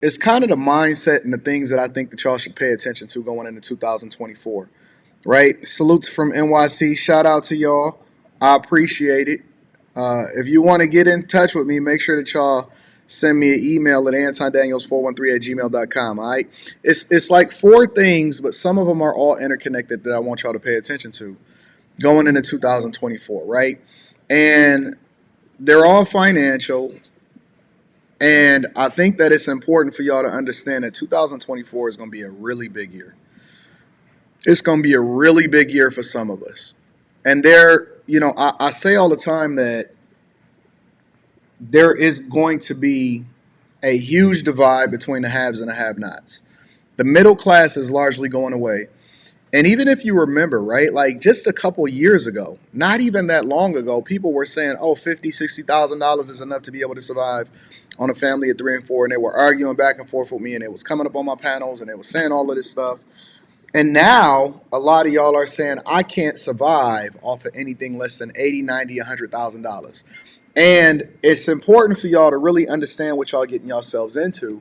it's kind of the mindset and the things that I think that y'all should pay attention to going into 2024. Right? Salutes from NYC. Shout out to y'all. I appreciate it. If you want to get in touch with me, make sure that y'all send me an email at antondaniels413 at gmail.com. All right. It's like four things, but some of them are all interconnected that I want y'all to pay attention to going into 2024, right? And they're all financial. And I think that it's important for y'all to understand that 2024 is going to be a really big year. It's going to be a really big year for some of us. And I say all the time that there is going to be a huge divide between the haves and the have nots. The middle class is largely going away. And even if you remember, right, like just a couple years ago, not even that long ago, people were saying, oh, $50,000, $60,000 is enough to be able to survive on a family of three and four. And they were arguing back and forth with me, and it was coming up on my panels, and they were saying all of this stuff. And now a lot of y'all are saying I can't survive off of anything less than 80, 90, $100,000. And it's important for y'all to really understand what y'all getting yourselves into.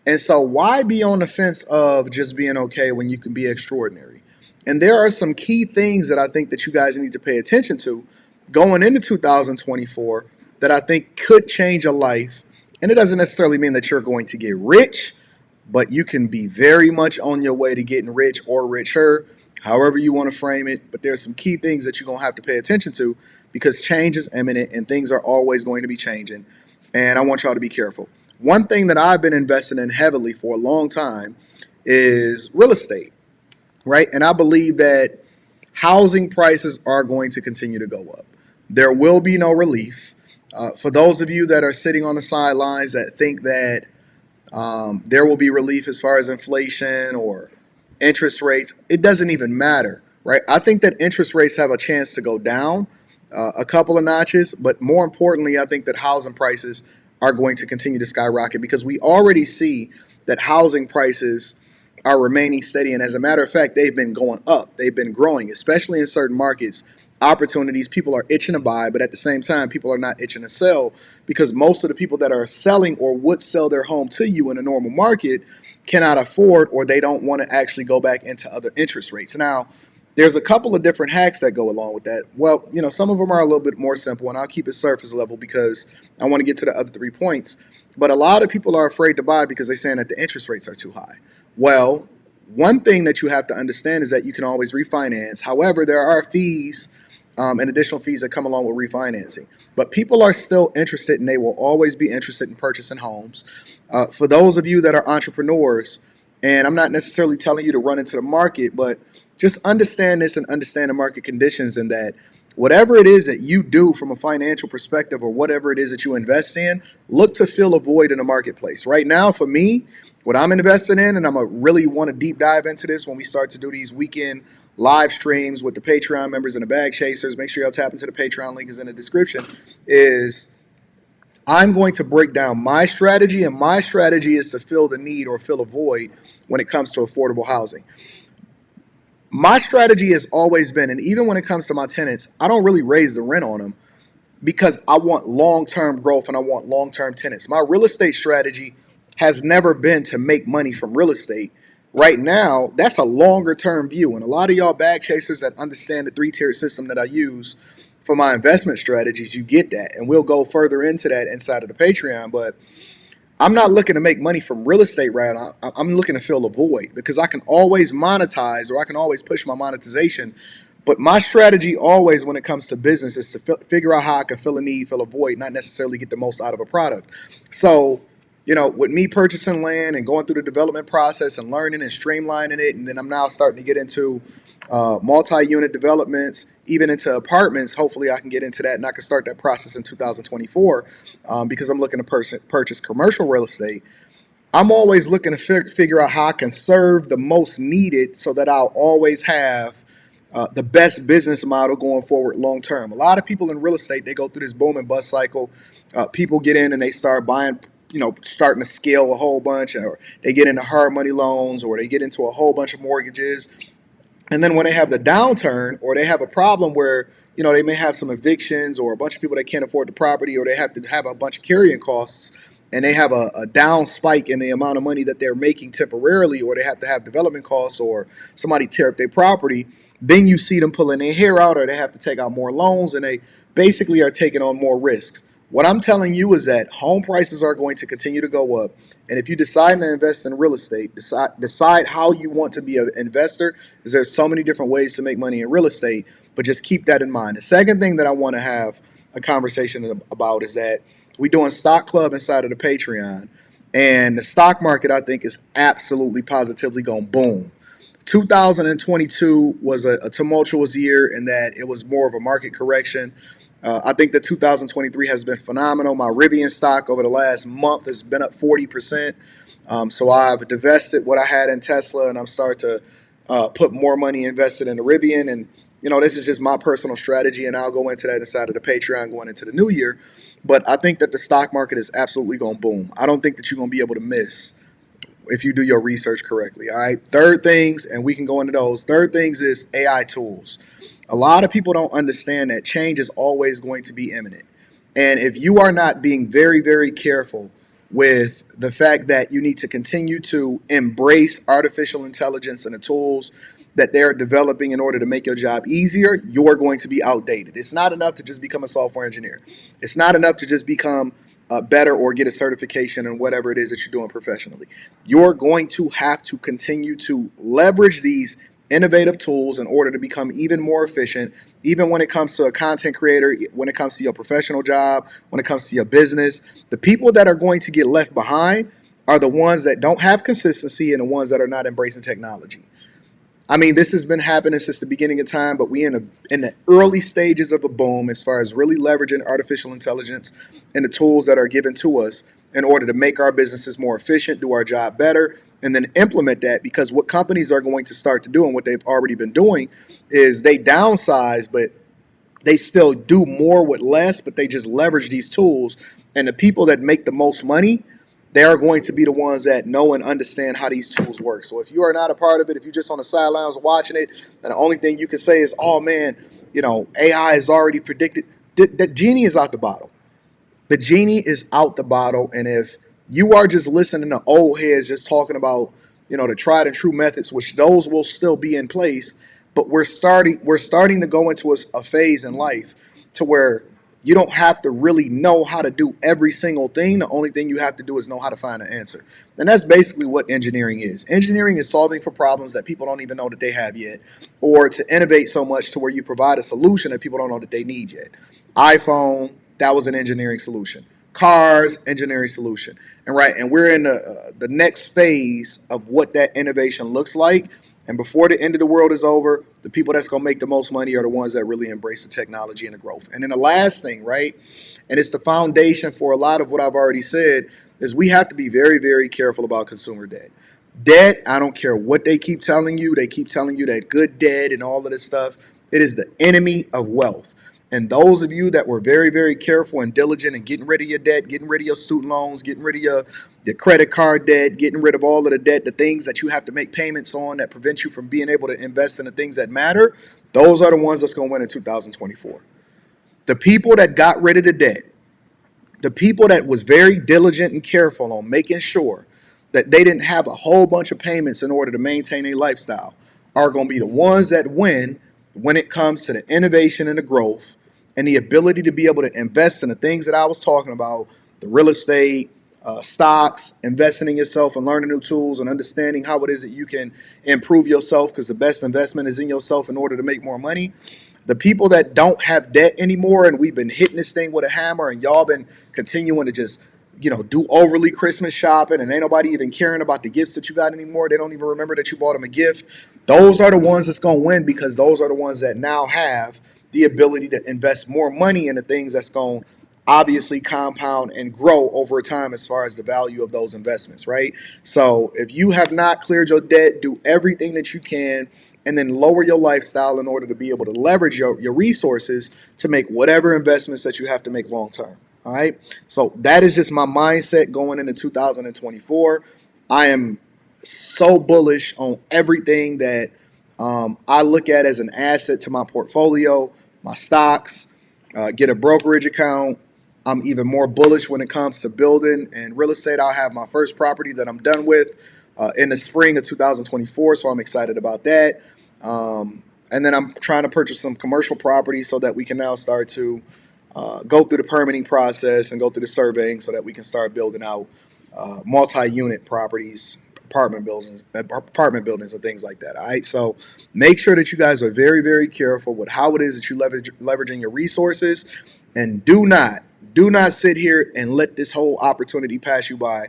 And so why be on the fence of just being okay when you can be extraordinary? And there are some key things that I think that you guys need to pay attention to going into 2024 that I think could change your life. And it doesn't necessarily mean that you're going to get rich, but you can be very much on your way to getting rich or richer, however you want to frame it. But there's some key things that you're going to have to pay attention to because change is imminent and things are always going to be changing. And I want y'all to be careful. One thing that I've been investing in heavily for a long time is real estate, right? And I believe that housing prices are going to continue to go up. There will be no relief. For those of you that are sitting on the sidelines that think that there will be relief as far as inflation or interest rates, it doesn't even matter, right? I think that interest rates have a chance to go down a couple of notches, but more importantly, I think that housing prices are going to continue to skyrocket because we already see that housing prices are remaining steady. And as a matter of fact, they've been going up. They've been growing, especially in certain markets. Opportunities, people are itching to buy, but at the same time, people are not itching to sell because most of the people that are selling or would sell their home to you in a normal market cannot afford or they don't want to actually go back into other interest rates. Now, there's a couple of different hacks that go along with that. Well, some of them are a little bit more simple, and I'll keep it surface level because I want to get to the other 3 points. But a lot of people are afraid to buy because they're saying that the interest rates are too high. Well, one thing that you have to understand is that you can always refinance. However, there are fees and additional fees that come along with refinancing. But people are still interested, and they will always be interested in purchasing homes. For those of you that are entrepreneurs, and I'm not necessarily telling you to run into the market, but just understand this and understand the market conditions, and that whatever it is that you do from a financial perspective or whatever it is that you invest in, look to fill a void in the marketplace. Right now, for me, what I'm investing in, and I'm going to really want to deep dive into this when we start to do these weekend live streams with the Patreon members and the bag chasers. Make sure y'all tap into the Patreon link is in the description. Is I'm going to break down my strategy, and my strategy is to fill the need or fill a void when it comes to affordable housing. My strategy has always been, and even when it comes to my tenants, I don't really raise the rent on them because I want long-term growth and I want long-term tenants. My real estate strategy has never been to make money from real estate. Right now, that's a longer-term view. And a lot of y'all bag chasers that understand the three-tiered system that I use for my investment strategies, you get that. And we'll go further into that inside of the Patreon. But I'm not looking to make money from real estate right now. I'm looking to fill a void because I can always monetize or I can always push my monetization. But my strategy always when it comes to business is to figure out how I can fill a need, fill a void, not necessarily get the most out of a product. So, with me purchasing land and going through the development process and learning and streamlining it, and then I'm now starting to get into multi-unit developments, even into apartments. Hopefully I can get into that and I can start that process in 2024 because I'm looking to purchase commercial real estate. I'm always looking to figure out how I can serve the most needed so that I'll always have the best business model going forward long term. A lot of people in real estate, they go through this boom and bust cycle. People get in and they start buying, starting to scale a whole bunch, or they get into hard money loans, or they get into a whole bunch of mortgages. And then when they have the downturn, or they have a problem where, they may have some evictions or a bunch of people that can't afford the property, or they have to have a bunch of carrying costs, and they have a down spike in the amount of money that they're making temporarily, or they have to have development costs, or somebody tear up their property, then you see them pulling their hair out, or they have to take out more loans, and they basically are taking on more risks. What I'm telling you is that home prices are going to continue to go up. And if you decide to invest in real estate, decide how you want to be an investor, because there's so many different ways to make money in real estate, but just keep that in mind. The second thing that I want to have a conversation about is that we're doing Stock Club inside of the Patreon. And the stock market, I think, is absolutely positively going boom. 2022 was a tumultuous year in that it was more of a market correction. I think that 2023 has been phenomenal. My Rivian stock over the last month has been up 40%. So I've divested what I had in Tesla, and I'm starting to put more money invested in the Rivian. And, this is just my personal strategy, and I'll go into that inside of the Patreon going into the new year. But I think that the stock market is absolutely going to boom. I don't think that you're going to be able to miss if you do your research correctly. All right. Third things, and we can go into those. Third things is AI tools. A lot of people don't understand that change is always going to be imminent. And if you are not being very, very careful with the fact that you need to continue to embrace artificial intelligence and the tools that they're developing in order to make your job easier, you're going to be outdated. It's not enough to just become a software engineer. It's not enough to just become better or get a certification in whatever it is that you're doing professionally. You're going to have to continue to leverage these innovative tools in order to become even more efficient, even when it comes to a content creator, when it comes to your professional job, when it comes to your business. The people that are going to get left behind are the ones that don't have consistency and the ones that are not embracing technology. I mean, this has been happening since the beginning of time, but we're in the early stages of a boom as far as really leveraging artificial intelligence and the tools that are given to us in order to make our businesses more efficient, do our job better, and then implement that. Because what companies are going to start to do, and what they've already been doing, is they downsize, but they still do more with less, but they just leverage these tools. And the people that make the most money, they are going to be the ones that know and understand how these tools work. So if you are not a part of it, if you're just on the sidelines watching it, then the only thing you can say is, oh man, AI is already predicted. The genie is out the bottle. The genie is out the bottle. And if you are just listening to old heads just talking about, the tried and true methods, which those will still be in place, but we're starting to go into a phase in life to where you don't have to really know how to do every single thing. The only thing you have to do is know how to find an answer. And that's basically what engineering is. Engineering is solving for problems that people don't even know that they have yet, or to innovate so much to where you provide a solution that people don't know that they need yet. iPhone, that was an engineering solution. Cars, engineering solution. And we're in the next phase of what that innovation looks like. And before the end of the world is over, the people that's going to make the most money are the ones that really embrace the technology and the growth. And then the last thing, right, and it's the foundation for a lot of what I've already said, is we have to be very, very careful about consumer debt. Debt, I don't care what they keep telling you. They keep telling you that good debt and all of this stuff. It is the enemy of wealth. And those of you that were very, very careful and diligent in getting rid of your debt, getting rid of your student loans, getting rid of your credit card debt, getting rid of all of the debt, the things that you have to make payments on that prevent you from being able to invest in the things that matter, those are the ones that's going to win in 2024. The people that got rid of the debt, the people that was very diligent and careful on making sure that they didn't have a whole bunch of payments in order to maintain a lifestyle, are going to be the ones that win when it comes to the innovation and the growth and the ability to be able to invest in the things that I was talking about, the real estate, stocks, investing in yourself and learning new tools and understanding how it is that you can improve yourself, because the best investment is in yourself in order to make more money. The people that don't have debt anymore, and we've been hitting this thing with a hammer, and y'all been continuing to just, do overly Christmas shopping, and ain't nobody even caring about the gifts that you got anymore. They don't even remember that you bought them a gift. Those are the ones that's going to win, because those are the ones that now have the ability to invest more money in the things that's going to obviously compound and grow over time as far as the value of those investments, right? So if you have not cleared your debt, do everything that you can and then lower your lifestyle in order to be able to leverage your resources to make whatever investments that you have to make long term. All right. So that is just my mindset going into 2024. I am so bullish on everything that I look at as an asset to my portfolio, my stocks, get a brokerage account, I'm even more bullish when it comes to building and real estate. I'll have my first property that I'm done with in the spring of 2024, so I'm excited about that. And then I'm trying to purchase some commercial property so that we can now start to go through the permitting process and go through the surveying so that we can start building out multi-unit properties, apartment buildings, and things like that. All right, so make sure that you guys are very, very careful with how it is that you leveraging your resources, and do not sit here and let this whole opportunity pass you by,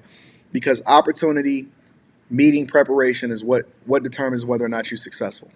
because opportunity meeting preparation is what determines whether or not you're successful.